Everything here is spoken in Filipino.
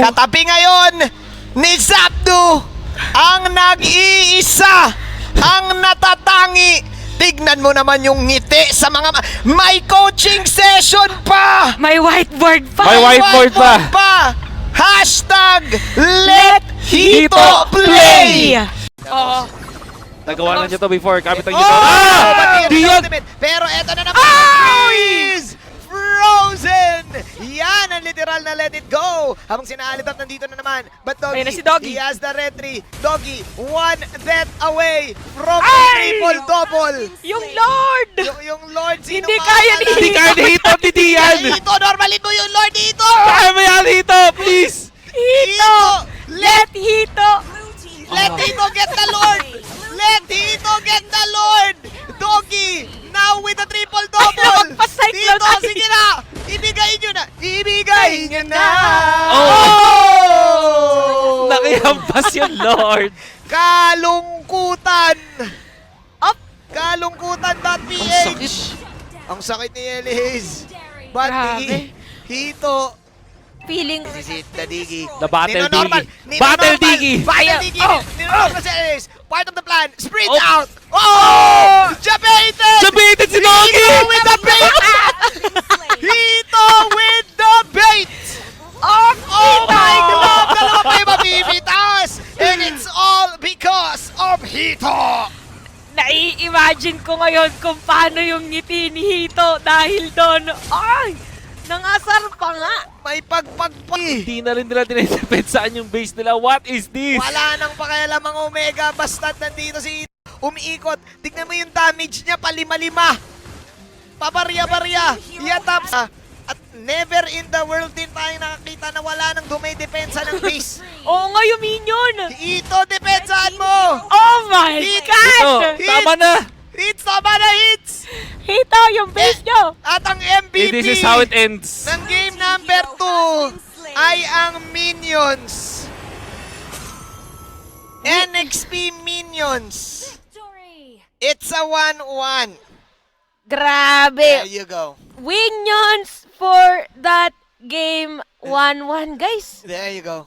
Katabi ngayon ni Zapdo ang nag-iisa, ang natatangi. Tignan mo naman yung ngiti sa mga... May coaching session pa! May whiteboard pa. May whiteboard pa. Hashtag Let Hito Play! Oo. Nagawa na niya to before. Kapit ang Oh! Ah! Diyan! Pero eto na naman, freeze! Frozen! Yan ang literal na let it go! Habang sinaalit up, nandito na naman. But Doggy, Ayun na si Doggy. he has the red 3. Doggy, one death away from a Ay! triple-double. Yung Lord! Yung Lord, sino Hindi pa kaya pala? ni Hindi kaya ni Hito, hindi diyan! Hito, normalin mo yung Lord dito! Kaya mo yan, Hito! Please! Hito! Let Hito! Let Hito get the Lord! Let Hito get the Lord! Doggy, now with the triple-double! Ay, napagpa-cyclone Dito, tayo. sige na! Ibigay nyo na! Ibigay nyo na! Oh! Nakihampas yung Lord! Kalungkutan! Up! Kalungkutan.ph Sakit! Ang sakit ni Eliz. But Grabe. Hito, Feeling... si Diggy. The Battle Ninonormal. Diggy. Battle Diggy. Battle Diggy. Oh. Ninonormal si Eliz. Part of the plan. Sprint Oh. out. Oh! Jabated! Sabitin si Doggy! Hito with the bait! Hito with the bait! Oh, Oh my God! Dalawa pa yung mabibitas! And it's all because of Hito! Nai-imagine ko ngayon kung paano yung ngiti ni Hito dahil doon. Ay! Nangasar pa nga. May pagpagpa. Hindi na rin nila dinedepensaan yung base nila. What is this? Wala nang pakialam ang Omega. Basta't nandito si Hito. Umiikot. Tignan mo yung damage niya. Palima-lima. Pabarya-barya. Yataps. At never in the world din tayong nakakita na wala nang dumidepensa ng base. Oo nga yung minion. Hito, depensahan mo! Oh my Hit! God! Ito, tama na! Hits! Tama na hits! Hito, yung base nyo. At ang MVP This is how it ends. ng game number 2 ay ang Minions. NXP Minions. It's a 1-1. Grabe. There you go. Minions for that game 1-1, guys. There you go.